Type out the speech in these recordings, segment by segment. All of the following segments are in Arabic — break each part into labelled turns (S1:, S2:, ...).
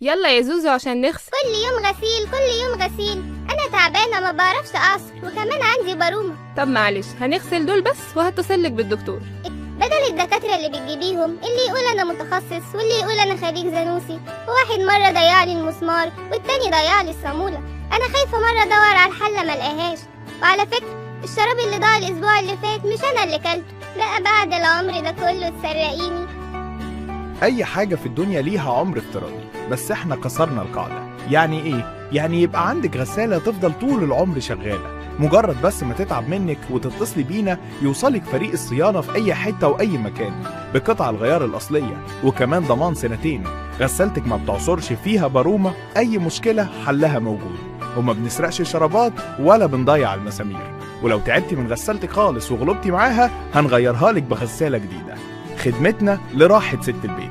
S1: يلا يا زوزو عشان نغسل.
S2: كل يوم غسيل كل يوم غسيل، انا تعبانه ما بعرفش اعصر وكمان عندي بارومه.
S1: طب معلش هنغسل دول بس وهتصلك بالدكتور.
S2: بدل الدكاتره اللي بتجيبيهم اللي يقول انا متخصص واللي يقول انا خريج زانوسي، وواحد مره ضيع لي المسمار والتاني ضيع لي الصاموله. انا خايفه مره ادور على الحله ما الاقيهاش. وعلى فكره الشراب اللي ضاع الاسبوع اللي فات مش انا اللي كلته، لا بعد العمر ده كله تسرقيني.
S3: أي حاجة في الدنيا ليها عمر افتراضي، بس احنا كسرنا القاعدة. يعني ايه؟ يعني يبقى عندك غسالة تفضل طول العمر شغالة، مجرد بس ما تتعب منك وتتصلي بينا يوصلك فريق الصيانة في أي حتة وأي مكان بقطع الغيار الأصلية، وكمان ضمان 2 سنين. غسالتك ما بتعصرش فيها بارومة، أي مشكلة حلها موجود، وما بنسرقش شرابات ولا بنضيع المسامير. ولو تعبتي من غسالتك خالص وغلبتي معاها هنغيرها لك بغسالة جديدة. خدمتنا لراحة ست البيت.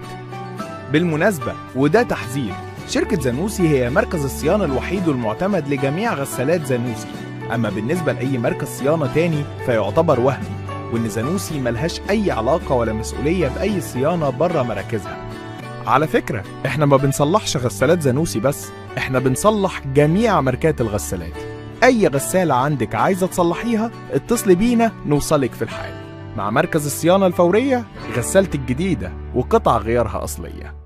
S3: بالمناسبة وده تحذير، شركة زانوسي هي مركز الصيانة الوحيد والمعتمد لجميع غسالات زانوسي. أما بالنسبة لأي مركز صيانة تاني فيعتبر وهمي، وإن زانوسي ملهاش أي علاقة ولا مسؤولية بأي صيانة بره مراكزها. على فكرة احنا ما بنصلحش غسالات زانوسي بس، احنا بنصلح جميع ماركات الغسالات. أي غسالة عندك عايزة تصلحيها اتصلي بينا نوصلك في الحال. مع مركز الصيانة الفورية غسالتك جديدة وقطع غيارها أصلية.